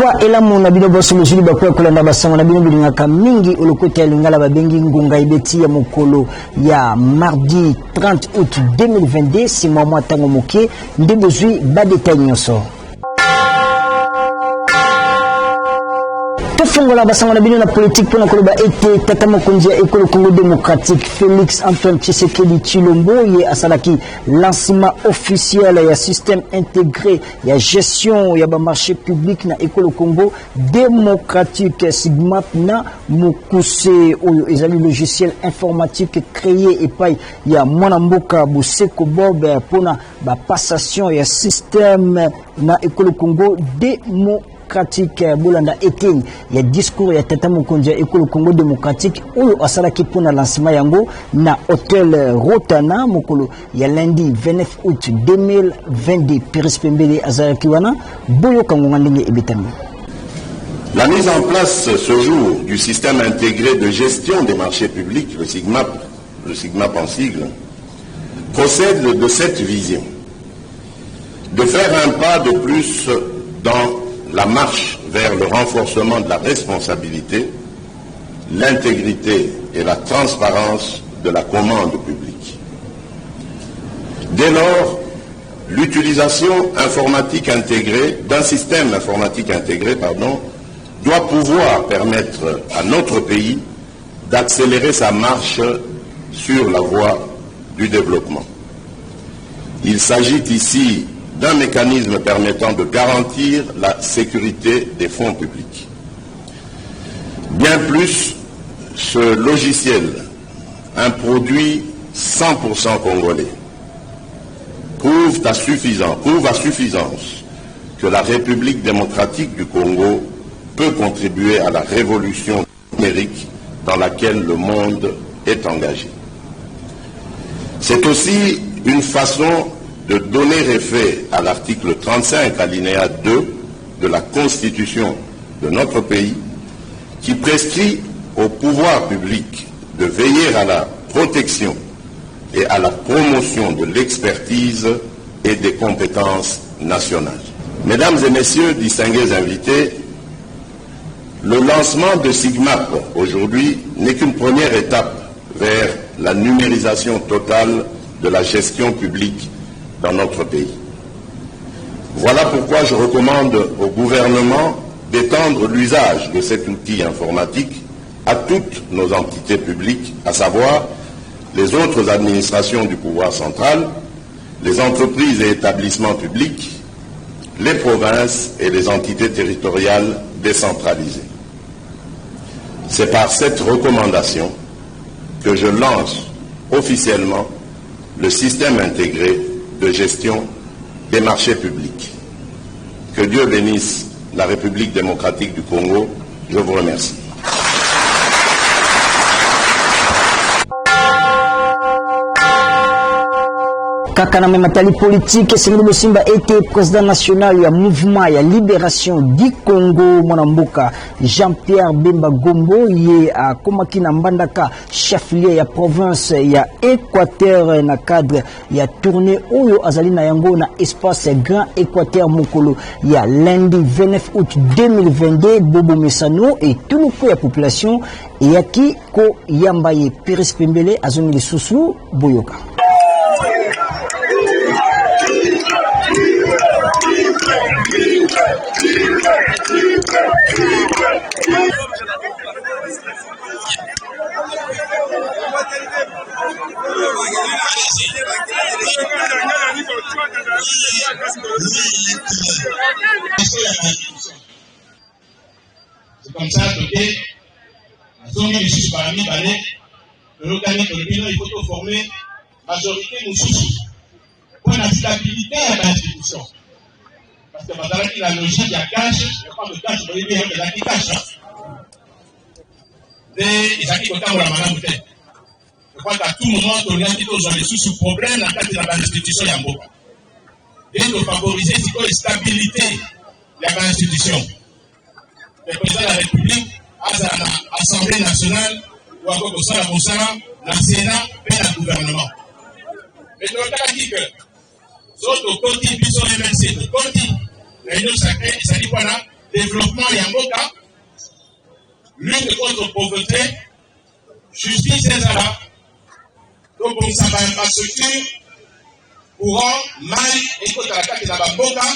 Pourquoi et là mon abino bosso le juli bakwa kolanda basango na bino bilingaka mingi olokote ya lingala babengi ngunga ibeti ya mokolo ya mardi 30 août 2022 c'est moi tango moké ndebozui ba détail nyonso. Fongola basangana bino na politique pour na koloba été tata mokonzi ya ekolo Congo démocratique Félix Antoine Tshisekedi Tshilombo ye asalaki lancement officiel ya système intégré ya gestion ya ba marché public na ekolo Congo démocratique SIGMAP na mokuse oyo ezali logiciel informatique créé et pay ya mwana mboka Boseko Bob pona ba passation ya système na ekolo Congo démocratique bolanda eteng ya discours ya tata mokonzi ya ekolo Congo démocratique oyo asalaki pona lancement yango na hôtel Rotana mokolo ya lundi 29 août 2022 Pérez Pembele azalaki wana boyo kangonga ndenge ebetami. La mise en place ce jour du système intégré de gestion des marchés publics, le SIGMAP en sigle, procède de cette vision de faire un pas de plus dans la marche vers le renforcement de la responsabilité, l'intégrité et la transparence de la commande publique. Dès lors, l'utilisation informatique intégrée, d'un système informatique intégré, doit pouvoir permettre à notre pays d'accélérer sa marche sur la voie du développement. Il s'agit ici d'un mécanisme permettant de garantir la sécurité des fonds publics. Bien plus, ce logiciel, un produit 100% congolais, prouve à suffisance que la République démocratique du Congo peut contribuer à la révolution numérique dans laquelle le monde est engagé. C'est aussi une façon de donner effet à l'article 35 alinéa 2 de la Constitution de notre pays qui prescrit au pouvoir public de veiller à la protection et à la promotion de l'expertise et des compétences nationales. Mesdames et messieurs, distingués invités, le lancement de SIGMAP aujourd'hui n'est qu'une première étape vers la numérisation totale de la gestion publique dans notre pays. Voilà pourquoi je recommande au gouvernement d'étendre l'usage de cet outil informatique à toutes nos entités publiques, à savoir les autres administrations du pouvoir central, les entreprises et établissements publics, les provinces et les entités territoriales décentralisées. C'est par cette recommandation que je lance officiellement le système intégré de gestion des marchés publics. Que Dieu bénisse la République démocratique du Congo. Je vous remercie. Kaka na matali politique Sengeli Simba était président national ya mouvement ya libération du Congo mwanamboka Jean-Pierre Bemba Gombo ye a komaki na mbandaka chef-lieu ya province ya Équateur na cadre ya tournée oyo azali na yango na espace Grand Équateur mokolo ya lundi 29 août 2022 Bobo Mesano et tout le ya population yaki ko yambaye Pérez Pembele azongi lisusu boyoka. C'est comme ça que la zone de sous parmi balais, le localité il faut former majorité de sous pour la stabilité à l'institution. Parce que maintenant, la logique, il y a cash, il n'y a pas de cash, il y a des cash. Et ça qui compte dans la madame. Je crois qu'à tout moment, on a dit aux gens sous problème dans le cadre de l'institution Yamboka. Et de favoriser la stabilité de l'institution. Le président de la République, à l'Assemblée nationale, ou à côté de la Sénat et le gouvernement. Mais je veux dire que Soto Koti, Bisson MNC, Koti, la Union sacrée, ça dit quoi là? développement Yamboka, lutte contre pauvreté, justice et zala, donc on s'en va infrastructure, courant, mal, écoute à la carte de la Bamboka,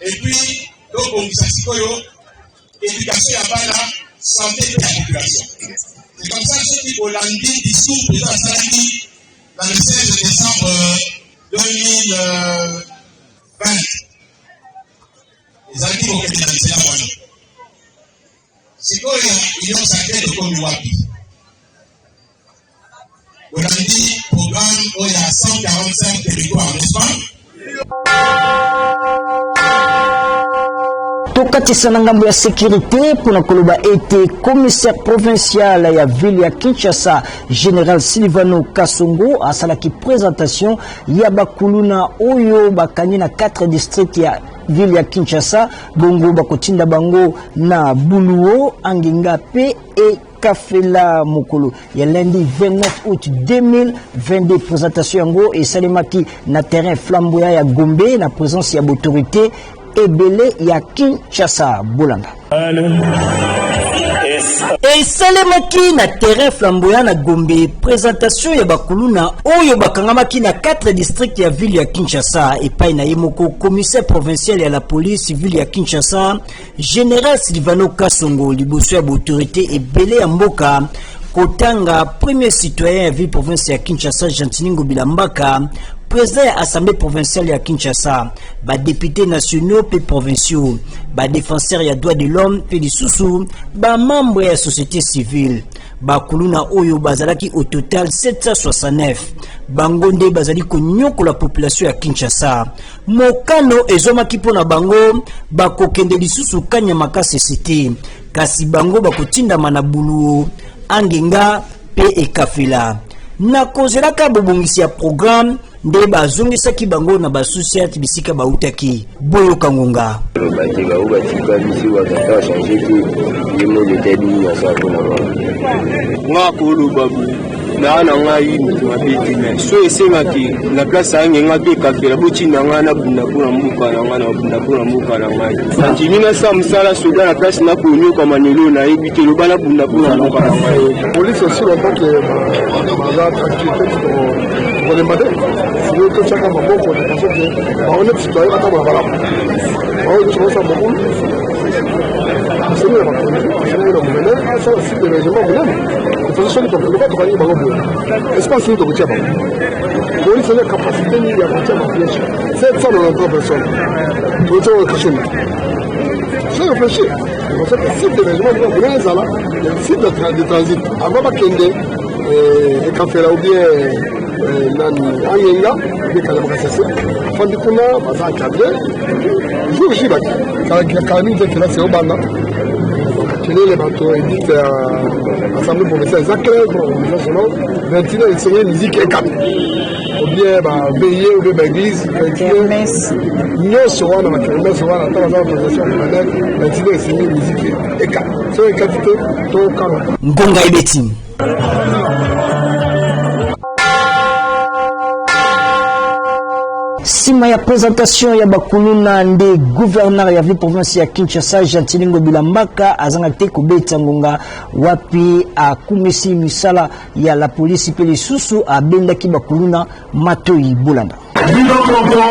et puis, donc on s'assure éducation à Bana, santé de la population. C'est comme ça que ceux qui ont lundi discours président Salami dans le 16 décembre 2020. Les amis vont capitaliser la moyenne. C'est quoi l'union sacrée de Komiwapi? Lundi, programme où il y a 145 territoires, n'est-ce pas? Tokatisa na ngambo ya sécurité pona koloba ete commissaire provincial ya ville ya Kinshasa Général Silvano Kasongo asalaki présentation ya bakuluna oyo bakani na 4 districts ya ville ya Kinshasa bongo bakotinda bango na Buluo, Angenga pe et Kafela Mokolo ya lundi 29 août 2022 présentation yango et salemaki na terrain flamboyant ya Gombe na présence ya autorité ebele ya Kinshasa Bolanda. Et salemaki na terrain flamboyant na Gombe présentation ya bakuluna oyo bakangamaki na 4 districts ya ville ya Kinshasa epai na yemoko commissaire provincial ya la police ville ya Kinshasa Général Silvano Kasongo liboso ya autorité ebele ya mboka kotanga premier citoyen ya ville province ya Kinshasa Jantiningo Bilambaka président de l'Assemblée provinciale à Kinshasa, les députés nationaux et provinciaux, les défenseurs des droits de l'homme et des sous-sous, les membres de la société civile, les Kuluna Oyo Bazalaki au total 769, Bangonde Bazali Konyoko la population à Kinshasa, Mokano et Zomaki Pona Bango, Bakokende Lisusu Kanyamaka Cité, Kasi Bango Bakotinda Manabulu, Angenga, P et Kafela. Na kozeraka bobongisi ya programme nde bazongisaki bango na basociate bisika bautaki boyo kangonga batika ubatika bisi wakata changer ki yemo de tedi na sako na nga kulu babu na ngai mabeti mais so esengaki na place angenga pe kafela butinda nga na bunda kuna mbuka na nga na bunda kuna mbuka na ngai sanjini na samsala soda na place na kunyo kwa manelo na ebite lo bana bunda kuna mbuka na ngai police aussi longtemps que on est madé si on peut chacun mon bon côté parce que on est citoyen à table voilà on trouve ça beaucoup c'est le ça aussi des règlements même il faut que le pas travailler dans le espace de petit bon police a la capacité ni la capacité c'est ça le professeur tout ça question c'est réfléchir on sait que c'est des règlements bien ça là site de transit avant pas kende et quand fait là ou bien nani anyenga bikala bakasese fandi kuna bazakadre jour jibaki kani de kala se obana kelele bato edite assemblée provinciale zakle national 21 enseigner musique et cap ou bien ba veiller ou bien ba église nous serons dans la kermesse on attend la présentation de 21 enseigner musique et cap c'est une qualité to kana ngonga ibeti. Sima ya présentation ya bakuluna nde gouverneur ya ville province ya Kinshasa Jantiningo Bilambaka azanga te kobeta ngonga wapi akumisi misala ya la police pe lisusu abendaki bakuluna Matoi Bolanda. Bino kongo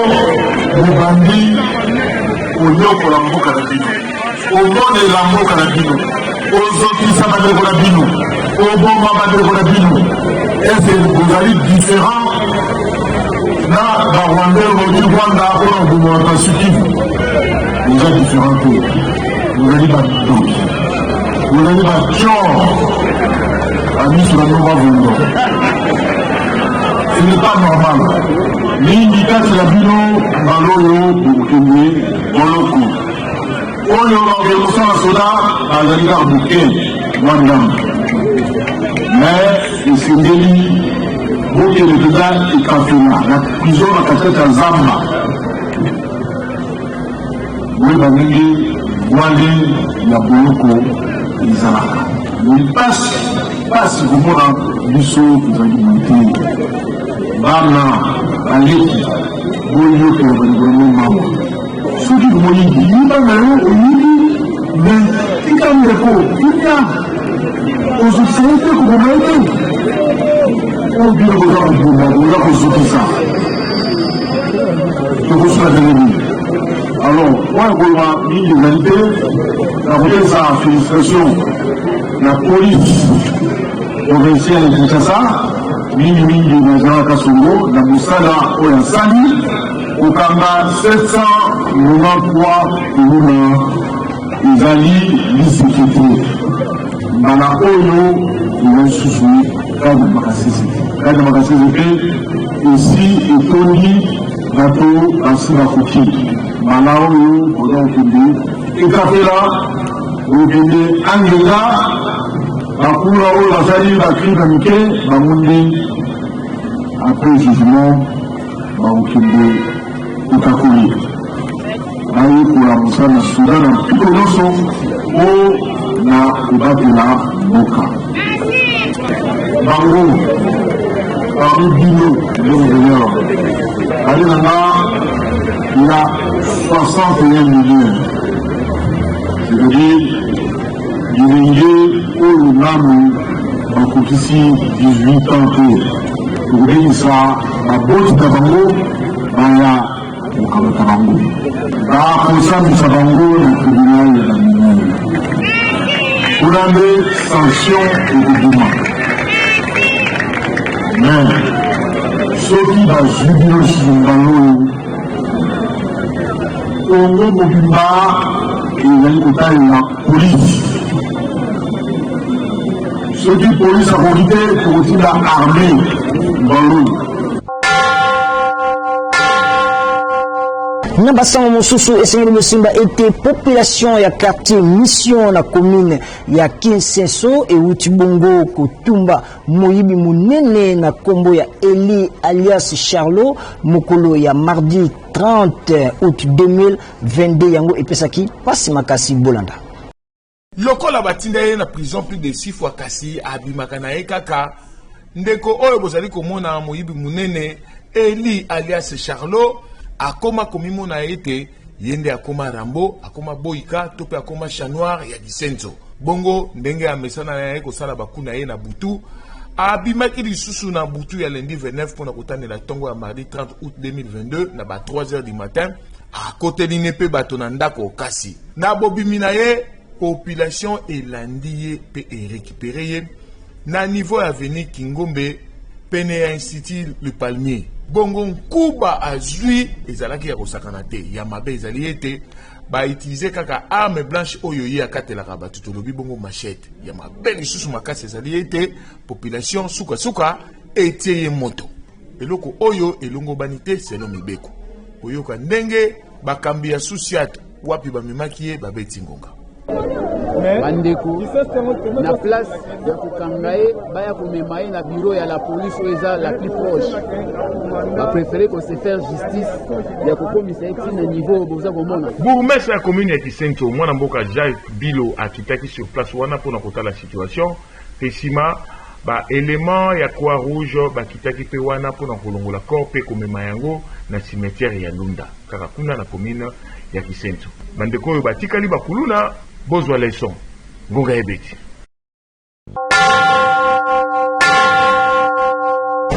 mubandi onyoko la mboka na bino omone la mboka na bino ozokisa bandeko na bino obomba bandeko na bino est-ce que vous allez différent na Rwandais au Rwanda pour un Pacifique vous êtes différents vous allez pas donc vous allez pas tiens ami sur la nouvelle ce n'est pas normal l'indicat c'est la bino baloyo pour kenye boloko oyo organisation nationale azali ka bouquet Rwanda mais isindeli Boke le président est cantonné, la prison a fait un zamba. Oui, Bangi, Wale, Yaboloko, Isara. Il passe comme on a du saut, vous avez monté. Bana, Aleki, Boyo, pour le gouvernement. Ceux qui vont y dire, société communauté. On dit que vous avez ça. Alors, moi, je vais vous sa félicitations. La police provinciale de Kinshasa, mingi Nazara Kasongo, la Moussala Oyasani, au Kamba 793 Kuluna, Izali, Lissékété. Bala Oyo, ils ont sousoué, Kade Makassézé, ici, et Tony, Gato, Asina Fouki. Bala Oyo, Odan Kende, et Kapela, Ogende, Angela, Bakura Oyo, Azali, Bakri, Kamike, Bamundi, après jugement, Bakende, Utakuli. Aïe pour la Moussa, la Soudan, la Piconoso, au na Ubatela, Boka. Bango, parmi Bino, le gouverneur, allez là-bas, il a 61 millions. C'est-à-dire, il est au Lunam, en ici 18 ans que vous voyez ça, à Botti Tabango, il y a au Tabango. Pour ça, nous savons le tribunal de la mine. Vous avez sanction et dédommagement. Mais, ceux qui vont jubiler sur le ballon, Congo Mobimba et la police. Ceux qui police à volonté pour aussi l'armée ballon. Nabasango Mosusu Esengeli Musimba était population ya quartier mission na commune ya Kinsenso et Utibongo Kutumba Moyibi Munene na kombo ya Eli alias Charlot mokolo ya mardi 30 août 2022 yango epesaki pasi makasi Bolanda. Lokola batinda ye na prison plus de 6 fois kasi abimaka na ye kaka ndeko oyo bozali komona Moyibi Munene Eli alias Charlot akoma komimo na ete yende akoma Rambo akoma Boyka tope akoma Chanoir ya Disenzo bongo ndenge amesana na ye kosala bakuna ye na butu abimaki lisusu na butu ya lundi 29 pona kotanela tongo ya mardi 30 août 2022 na ba 3h du matin akoteli nepe bato na ndako kasi na bobimi na ye population elandi ye pe récupéré ye na niveau avenue Kingombe pene ya institut Le Palmier bongo nkuba azui ezalaki ya kosakana te ya mabe ezali ete ba utiliser kaka arme blanche oyo ye akatelaka bato tolobi bongo machette ya mabe lisusu makasi ezali ete population suka etie ye moto eloko oyo elongo bani te selo mibeko oyoka ndenge bakambi ya susiat wapi bamemaki ye babeti ngonga bandeko na place ya kokanga ye baya komema ye na bureau ya la police oyo eza la plus proche bapréféré ko se faire justice ya kokomisa ye ntina niveau boza komona bourgmestre ya commune ya Kisento mwana mboka Jacques Bilo akitaki sur place wana mpona kotala situation pe nsima baélément ya croix rouge bakitaki mpe wana mpona kolongola corps mpe komema yango na cimetière ya Lunda kaka kuna na commune ya Kisento bandeko oyo batikali bakuluna bozwa leson ngonga ebeti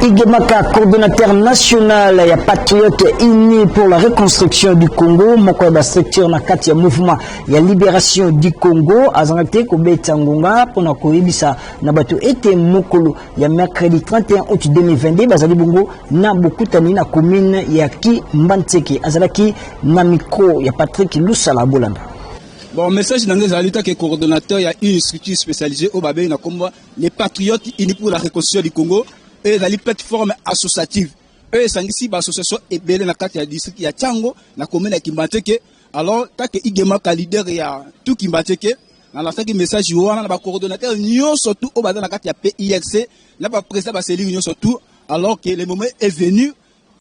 Igemaka, coordonnateur national ya Patriote Unis pour la reconstruction du Congo, moko ya structure na kati ya mouvement ya libération du Congo, azangate ko beta ngonga pona ko yebisa na bato ete mokolo ya mercredi 31 août 2022 bazali bongo na bokutani na commune ya Kimbantseke, azalaki na micro ya Patrick Lusala Bolanda. Bon, message dans les alliés que coordonnateur, il y a une structure spécialisée au Babé, les Patriotes Unis pour la reconstruction du Congo et la plateforme associative. Eux, c'est une association ébélée dans la carte du district, il y a Tchango, la commune de Kimbantseke. Alors, tant que Igema leader, il y a tout Kimbantseke. Dans la cinquième message, il y a un coordonnateur, surtout au Babé dans la carte, il y a PIRC, là, le président va se lire surtout, alors que le moment est venu.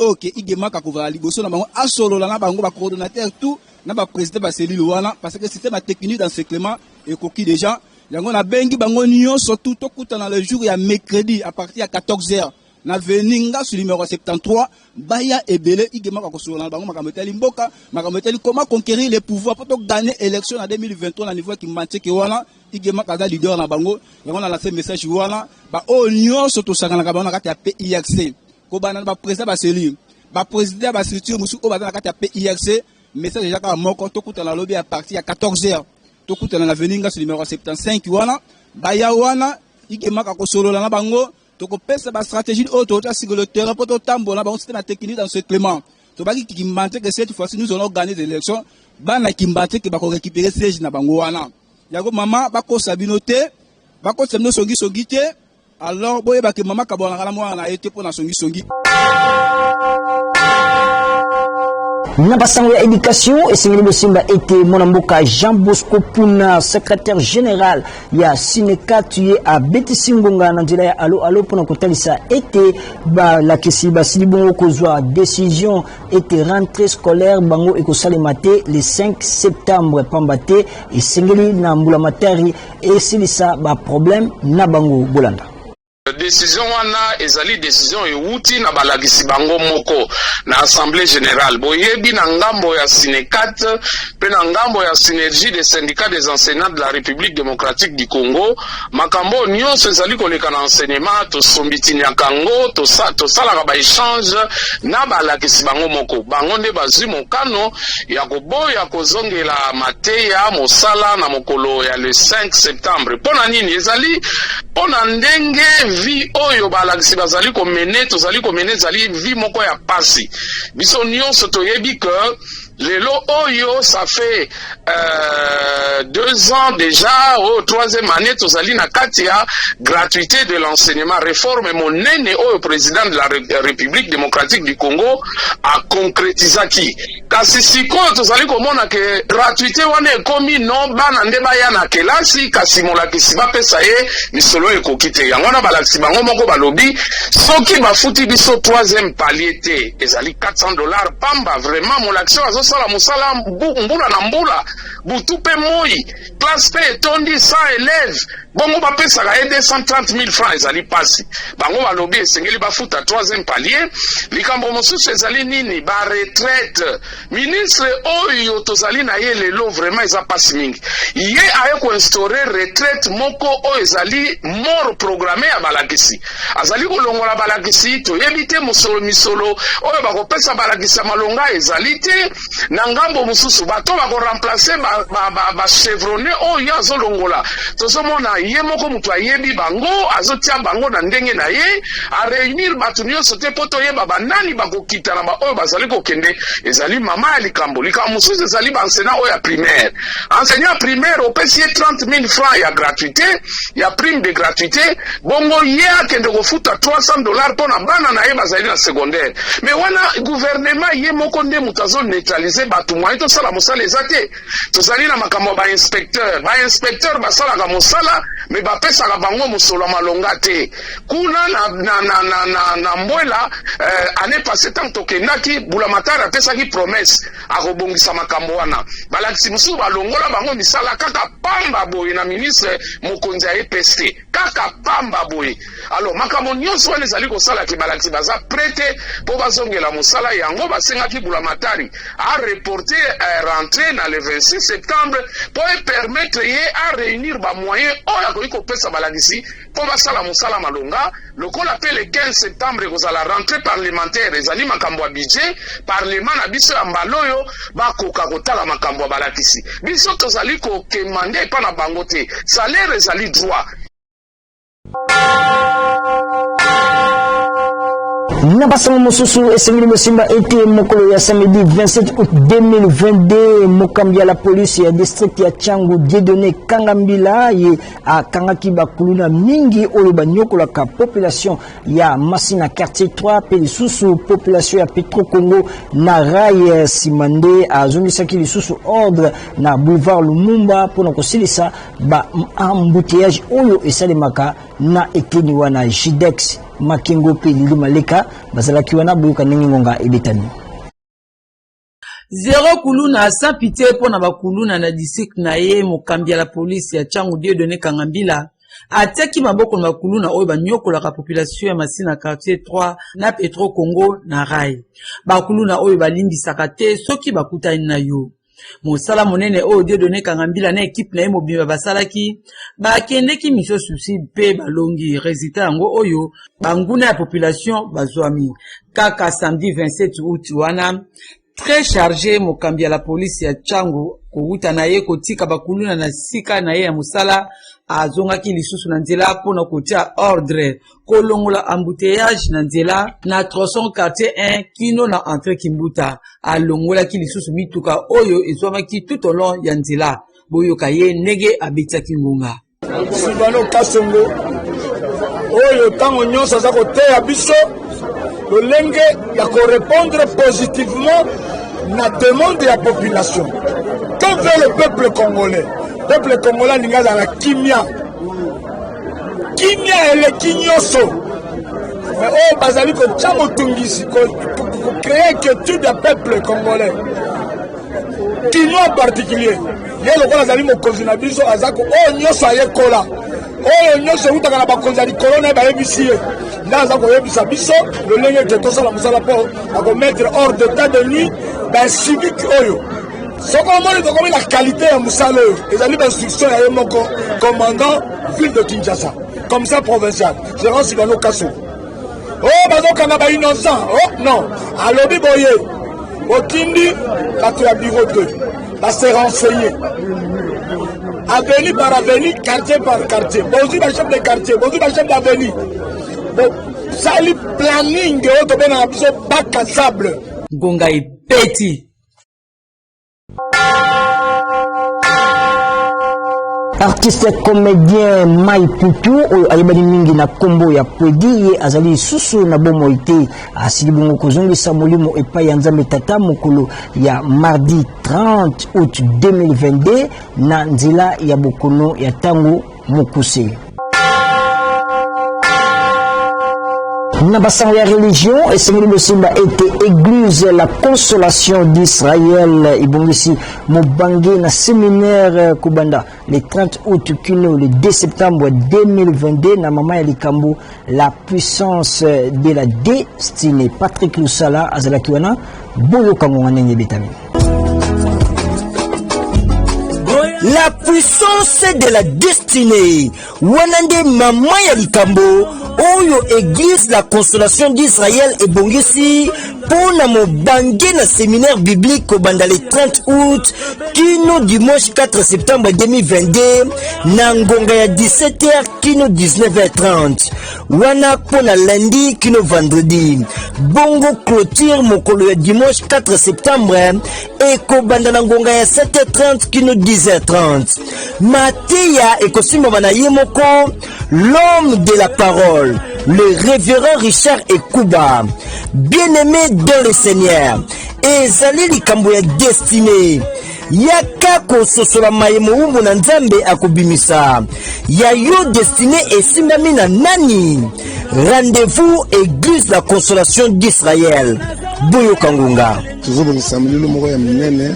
Ok, Igema Kakouvra Liboso, na bango asolo la bango ba coordonnateur tout, na ba président ba cellule wana parce que système technique dans ce clément et coquille déjà. Yango na bengi bango nyon surtout tout dans le jour il y a mercredi à partir de 14h na veninga sur numéro 73 baya ebele igema ka kosolo na bango makamoteli mboka makamoteli comment conquérir les pouvoirs pour gagner élection en 2023 na niveau qui manque ke wana igema kaza leader na bango yango na lancer message wana ba onyo soto sakana ka bango na kati ya PIRC ko bana ba président ba cellule ba président ba structure musu o ba na kati ya PIRC message déjà ka moko to kuta na lobby à partir à 14h to kuta na veninga sur numéro 75 wana baya wana igema ka kosolo na bango toko pesa ba stratégie auto sur le terrain pour tambola ba système technique dans ce clément to ba ki mbante que cette fois-ci nous allons gagner des élections bana ki mbante que ba ko récupérer siège na bango wana yago mama ba ko sabinoté ba ko semno songi songi te alors boye ba ke mama ka bona kala mwana été pour na songi songi Nabasango ya éducation esengeli bosimba ete monamboka Jean Bosco Puna secrétaire général ya Sineka tuye a Betisi Ngonga na nzela ya alo pona kotalisa ete ba la kesi ba silibongo kozwa décision ete rentrée scolaire bango ekosalema te le 5 septembre pambate esengeli na mbula matari esilisa ba problème na bango bolanda. Décision wana ezali décision euti na balagisi bango moko na assemblée générale boyebi na ngambo ya Sinekat pe na ngambo ya synergie des syndicats des enseignants de la République démocratique du Congo makambo nyonso ezali koleka na enseignement to sombitini ya Congo to sala ba échange na balagisi bango moko bango nde bazwi mokano ya koboya kozongela mateya mosala na mokolo ya le 5 septembre pona nini ezali pona ndenge vi oyo balagisi bazali komene tozali komene zali vi moko ya pasi biso nyonso toyebi que lelo oyo ça fait 2 ans déjà au 3e année tozali na kati ya gratuité de l'enseignement réforme monene oyo président de la République démocratique du Congo a concrétisaki kasi sikoyo tozali komona ke gratuité wana ekomi no bana nde baya na kelasi kasi molakisi bapesa ye misolo ekoki te yango na balakisi bango moko balobi soki bafuti biso 3e palier te ezali $400 pamba vraiment molakisi azosala mosala mbula na mbula butu pe moi classe pe etondi 100 élèves bongo bapesaka ye 230 000 francs ezali pasi bango balobi esengeli bafuta 3e palier likambo mosusu ezali nini ba retraite ministre oyo tozali na ye lelo vraiment eza pasi mingi ye aye ko instaurer retraite moko oyo ezali mort programmé ya balakisi azali kolongola balakisi toyebi te misolo oyo bakopesa balakisi ya malonga ezali te na ngambo mosusu bato bakoremplace ba chevronné oyo azolongola tozomona ye moko mutu ayebi bango azotia bango na ndenge na ye a réunir bato nyonso te po toyeba banani bakokita na oyo bazali kokende ezali mama ya likambo mosusu ezali baenseignant oyo ya primaire enseignant primaire opesi ye 30 000 francs ya gratuité ya prime de gratuité bongo ye akende kofuta $300 mpona bana na ye bazali na secondaire mais wana gouvernement ye moko nde mutu azoneutralize bato mwaye tosala mosala eza te tozali na makambo ba inspecteur basalaka mosala me bapesaka bango mosolo malonga te kuna na mbwela année passée tant tokendaki Bulamatari apesaki promesse akobongisa makambo wana balakisi mosusu balongola bango misala kaka pamba boye na ministre mokonzi ya EPST kaka pamba boye alors makambo nyonso wana ezali kosala ki balakisi baza prêté po bazongela mosala yango basengaki Bulamatari a reporter rentrée na le 26 septembre po permettre ye a réunir ba moyens oyo akoki kopesa balakisi po basala mosala malonga lokola pe le 15 septembre kozala rentrée parlementaire ezali makambo ya budget parlement na biso ya mbaloyo bakoka kotala makambo ya balakisi biso tozali kokemande epa na bango te salaire ezali droit. Nabasango mosusu esengeli bosimba ete mokolo ya samedi 27 août 2022 mokambi ya la police ya district ya Tchangu Dieudonné Kangambila ye akangaki bakuluna mingi oyo banyokolaka population ya Masina quartier 3 pe lisusu population ya Petro Congo na rail Simande azongisaki lisusu ordre na boulevard Lumumba pona kosilisa ba embouteillage oyo esalemaka na eteni wana Jidex Makengo pe Lili Maleka bazalaki wana boyoka ndenge ngonga ebetani zéro kuluna sans pitié pona bakuluna na district na ye mokambi ya la police ya Tchangu Dieudonné Kangambila atiaki maboko na bakuluna oyo banyokolaka population ya Masina quartier 3 na Petro Congo na Rai. Bakuluna oyo balindisaka te soki bakutani na yo. Mosala monene oyo Dieudonné Kangambila na équipe na ye mobimba basalaki bakendeki mission suicide pe balongi résultat yango oyo banguna ya population bazwami. Kaka samedi 27 août wana très chargé mokambi ya la police ya Tchango kouta na ye kotika bakuluna na sika na ye ya musala azongaki lisusu na nzela pona kotia ordre kolongola embouteillage na nzela na tronçon quartier 1 kino na entrée Kimbuta alongolaki lisusu mituka oyo ezwamaki tout au long ya nzela boyoka ye ndenge abetiaki ngonga. Silvano Kasongo oyo tango nyonso aza koteya biso lolenge ya korépondre positivement na demande ya population. Que veut le peuple congolais? Le peuple congolais ninga za la kimia. Kimia eleki nyonso. Mais oh bazali ko tchamo tungisi ko créer inquiétude ya peuple congolais. Kino en particulier. Ye lokola zali mokonzi na biso azako oh nyonso ayekola. Oh nyonso utaka na bakonzi ali corona ba yebisi ye. Ndaza ko yebisa biso lolenge ke tosala musala po ako mettre hors d'état de nuit ba civique oyo. Soko moni to comme la qualité ya musala oyo. Ezali ba instruction ya moko commandant ville de Kinshasa, commissaire provincial. Gérant Silvano Kasongo. Oh bazokanga ba innocent. Oh non. Alobi boye. Okindi bato ya bureau 2. Ba se renseigner. Avenue par avenue, quartier par quartier. Bonjour le chef de quartier, bonjour le chef d'avenue. Ça lui planning de auto ben abiso bac à sable. Ngonga est petit. Artiste comédien Mai Putu oyo ayebani mingi na kombo ya Pwedi ye azali susu na bomo ite asili bongo kozongisa molimo epai ya Nzambe tata mokolo ya mardi 30 août 2022 na nzela ya bokono ya tango mokuse. Na basango ya religion esengeli losimba ete église la consolation d'Israël ibongisi mobange na séminaire kubanda le 30 août kino le 2 septembre 2022 na mama ya likambo la puissance de la destinée. Patrick Lusala azalaki wana boyo kangonga nenge betami. La puissance de la destinée. Wanande mama ya likambo oyo église la consolation d'Israël et bongisi pour na mobange na séminaire biblique kobanda le 30 août kino dimanche 4 septembre 2022 na ngonga ya 17h kino 19h30 wana pona lundi kino vendredi bongo clôture mokolo ya dimanche 4 septembre et kobanda na ngonga ya 7h30 kino 10h30 Matéya et kosimba bana yemoko l'homme de la parole le révérend Richard Ekuba, bien-aimé dans le Seigneur, et Zali likambo ya destiné. Yaka kososola mayemo umbu na Nzambe akubimisa. Ya yo destiné et simami na nani. Rendez-vous Église la Consolation d'Israël. Boyo Kangunga. Toujours bon samedi le moko ya minene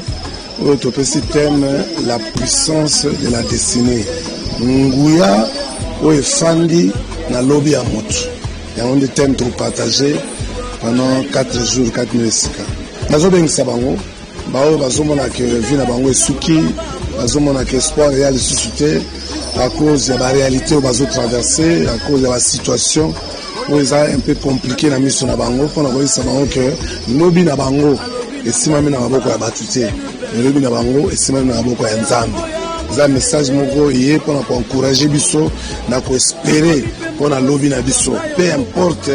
oyo topesi thème la puissance de la destinée. Nguya oyo fandi na lobby ya moto. Il y a un des thèmes pour partager pendant 4 jours, 4 nuits. Nazo bengisa bango, bao bazomona que vie na bango esuki, bazomona que espoir réel suscité à cause de la réalité où bazo traverser, à cause de la situation où ils a un peu compliqué na mission na bango, pour na bango que lobby na bango esimami na maboko ya batute. Lobby na bango esimami na maboko ya Nzambe. Un message moko yé pour encourager biso na ko espérer pour na lobby na biso peu importe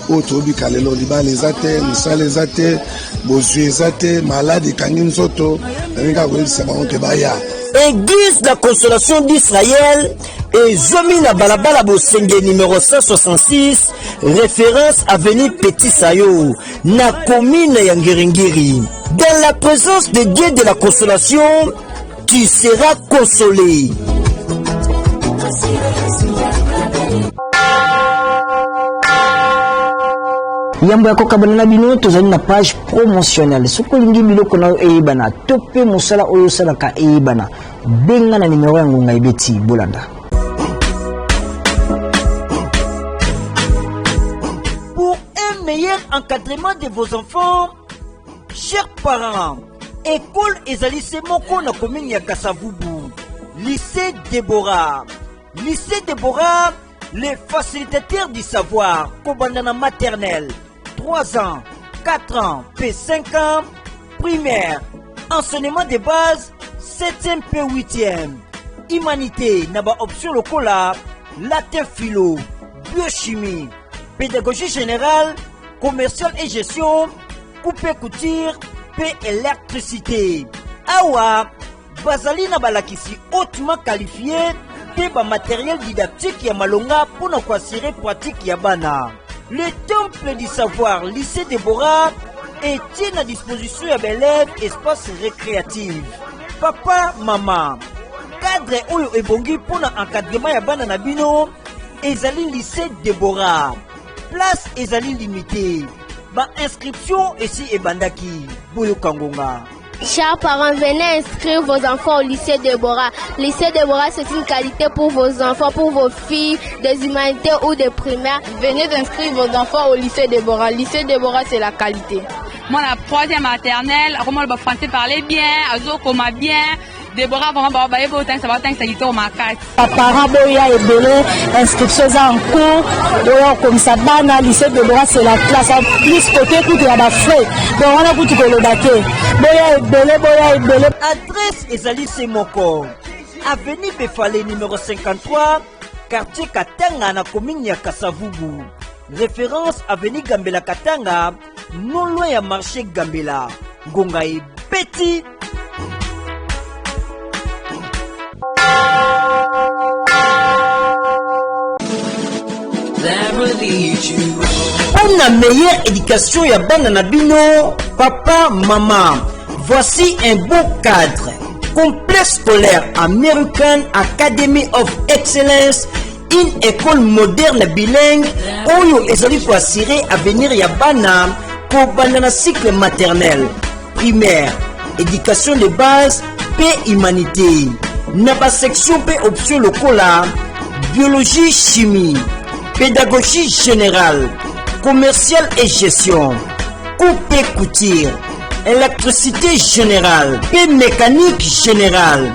auto bi kalelo liba les athées musala les athées bozue les athées malade kangi nzoto ninga ko lisa ba onte baya. Église la Consolation d'Israël et zomi na balabala bosenge numéro 166 référence avenue Petit Sayo na commune ya Ngiringiri. Dans la présence de Dieu de la Consolation tu seras consolé. Yambo ya koka banana bino tozali na page promotionnelle soko lingi biloko na eyibana tope musala oyo salaka eyibana benga na numero ya ngonga ibeti bolanda encadrement de vos enfants. Chers parents, école ezali moko na commune ya Kasavubu, lycée Déborah. Lycée Déborah, les facilitateurs du savoir, Kobandana maternelle, 3 ans, 4 ans, puis 5 ans, primaire, enseignement de base, 7e puis 8e, humanité, naba option lokola, latin philo, biochimie, pédagogie générale, commercial et gestion, couper couture, puis électricité. Awa, bazali na balakisi hautement qualifié, puis matériel didactique ya malonga pour nous assurer pratique ya bana. Le temple du savoir, lycée Déborah, est à disposition ya élèves espace récréatif. Papa, maman, cadre oyo ebongi pour l'encadrement ya bana na bino, ezali lycée Déborah. Place ezali limitée. Ba inscription ici et bandaki, Boyo Kangonga. Chers parents, venez inscrire vos enfants au lycée Déborah. Lycée Déborah, c'est une qualité pour vos enfants, pour vos filles, des humanités ou des primaires. Venez inscrire vos enfants au lycée Déborah. Lycée Déborah, c'est la qualité. Moi, la 3e maternelle, comment le français parlait bien, Azo comment bien. Déborah, vraiment, ça va être au macaque. Parents, boya et belé, inscription en cours, boya comme ça, bana, lycée Déborah, c'est la classe, plus côté, tout y a des frais. Donc, on a tout le daté. Boya et belé. Adresse ezali Semoko. Avenue Befale numéro 53, quartier Katanga na commune ya Kasavubu. Référence avenue Gambela Katanga, non loin ya marché Gambela. Ngonga et Betty. Pour la meilleure éducation ya bana na bino, papa, maman, voici un beau cadre. Complexe scolaire American Academy of Excellence, une école moderne bilingue, oyo ezali pour assurer avenir ya bana pour bana na cycle maternel, primaire, éducation de base, paix humanité. Naba section P option lokola, biologie, chimie, pédagogie générale, commercial et gestion, coupe et couture, électricité générale, P mécanique générale,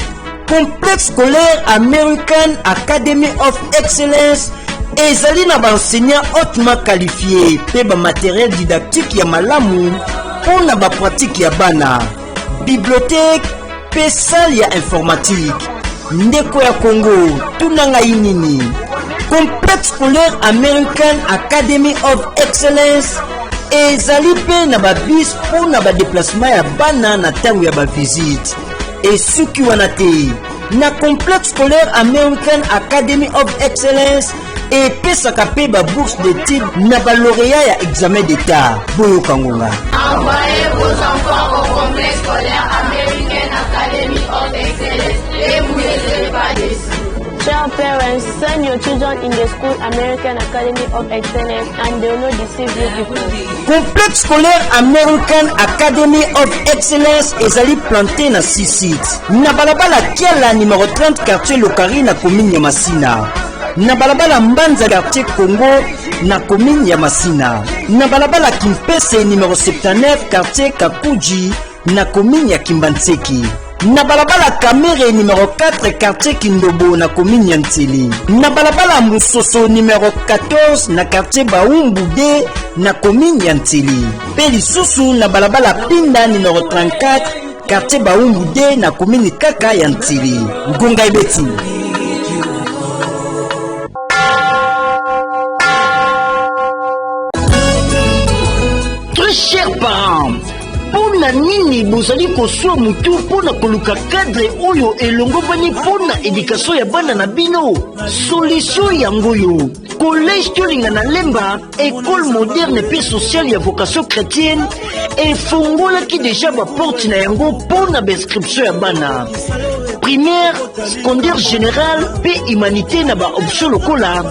complexe scolaire American Academy of Excellence, ezali na enseignants hautement qualifiés, P matériel didactique ya malamu, pour na ba pratique ya bana, bibliothèque, P salle ya informatique, ndeko ya Congo, tunanga inini. Complexe scolaire American Academy of Excellence, ezali pe na ba bis pour na ba déplacement ya bana na tango ya ba visite. Et suki wana te, na complexe scolaire American Academy of Excellence, et pesaka pe ba bourse d'études na ba lauréat ya examen d'état. Boyo Kangonga. Envoyez vos enfants au complexe scolaire American Academy of Excellence et vous ne serez pas déçus. Dear parents, send your children in the school American Academy of Excellence and they will not deceive you people. Complexe scolaire American Academy of Excellence ezali planté na 6 sites. Na balabala Kiala numéro 30 quartier Lokari na commune ya Masina. Na balabala Mbanza quartier Congo na commune ya Masina. Na balabala Kimpese numéro 79 quartier Kakuji na commune ya Kimbanseki. Na balabala Kamere numéro 4 quartier Kindobo na commune ya Ntili. Na balabala Musoso numéro 14 na quartier Baumbu D na commune ya Ntili. Pe lisusu na balabala Pinda numéro 34 quartier Baumbu D na commune Kaka ya Ntili. Ngonga Ibeti. Très chers parents, pona nini bozali koswa mutu pona koluka cadre oyo elongo bani pona éducation ya bana na bino? Solution yango yo collège tolinga na Lemba, école moderne pe sociale ya vocation chrétienne, efongolaki déjà ba porte na yango pona inscription ya bana. Primaire, secondaire général pe humanité na ba option lokola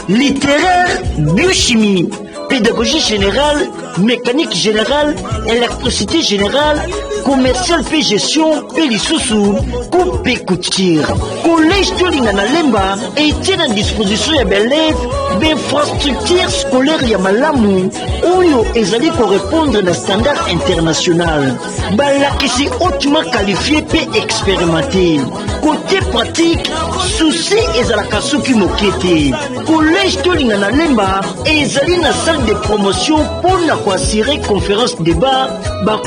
littéraire, biochimie, pédagogie générale, mécanique générale, électricité générale, commercial pe gestion pe lisusu coupe couture. Collège Tolingana Lemba est en disposition ya belève d'infrastructure scolaire ya malamu oyo ezali correspondre na standard international. Balakisi hautement qualifié pe expérimenté. Côté pratique, souci ezalaka soki mokete. Collège Tolingana Lemba ezali na salle de promotion pour na assurer conférence débat,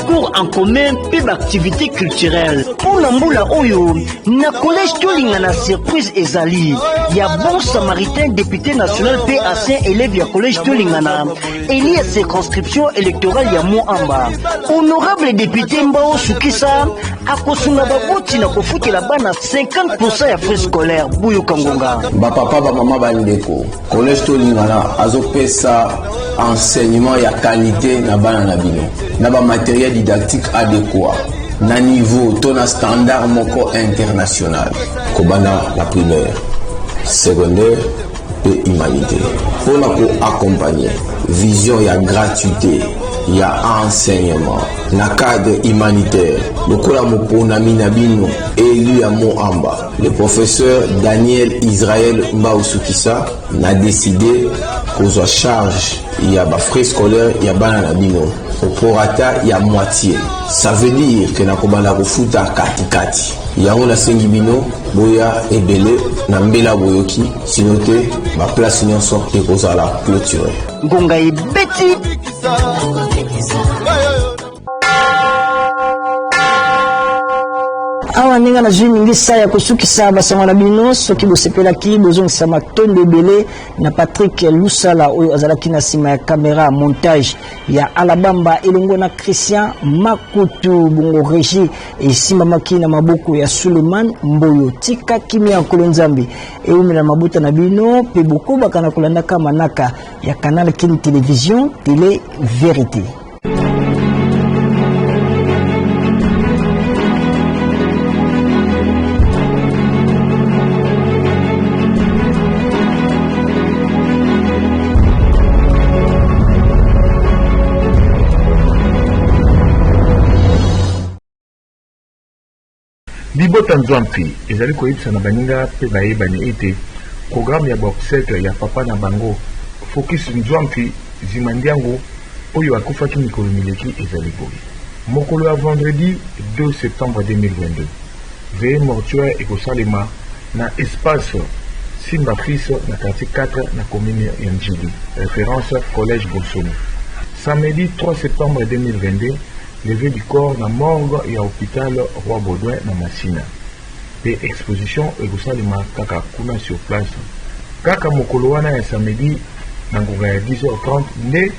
cours en commun pe activité culturelle. Pour la mbula oyo, na collège Tolingana surprise ezali. Ya bon samaritain député national pe ancien élève ya collège Tolingana. Il y a circonscription électorale ya Moamba. Honorable député Mbao Sukisa akosunga baboti na kofutela bana 50% ya frais scolaire Buyo Kangonga. Ba papa ba mama ba ndeko. Collège Tolingana azopesa enseignement ya qualité na bana na bino. Na ba matériel didactique adéquat. Na niveau tona standard moko international. Kobana la primaire, secondaire et humanité. Pour la accompagner, vision ya gratuité, ya enseignement, na cadre humanitaire, le Kolamopona Minabino, élu à Moamba, le professeur Daniel Israël Mbaousukisa n'a décidé qu'on soit charge, il y a frais scolaires, il y a bananabino. Au prorata, il y a moitié. Ça veut dire que na kobana kofuta kati. Il y a una sengibino, boya ebele, na mbela boyoki, sinote, ma place nyonso et kozala clôture. Ngonga ebeti. Awa ninga na zwi mingi sa ya kosukisa basangwa na bino soki bosepelaki bozongisa matondo ebele na Patrick Lusala oyo azalaki na nsima ya kamera montage ya Alabamba elongo na Christian Makutu bongo régie esimbamaki na maboko ya Suleiman Mboyo tika kimia nkolo nzambe eumela mabuta na bino pe bokobaka na kolandaka manaka ya Canal Kin Télévision Télé Vérité. Bibota Nzwampi ezali koyebisa na baninga pe bayebani ete programme ya obsèque ya papa na bango Focus Nzwampi Zimandiango oyo akufaki mikolo mileki ezali boye. Mokolo ya vendredi 2 septembre 2022 veille mortuaire ekosalema na espace Simba Fils na quartier 4 na commune ya Njili, référence collège Bosono. Samedi 3 septembre 2022 levé du corps na morgue et à hôpital Roi Baudouin na Massina. Pe exposition ekosalema kaka kuna sur place. Kaka mokolo wana ya samedi na ngonga ya 10h30 nde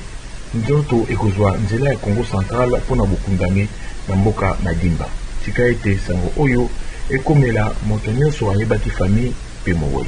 nzoto ekozwa nzela ya Congo Central mpona bokundami na mboka Madimba. Tika ete sango oyo ekomela moto nyonso ayebaki famille pe mowei.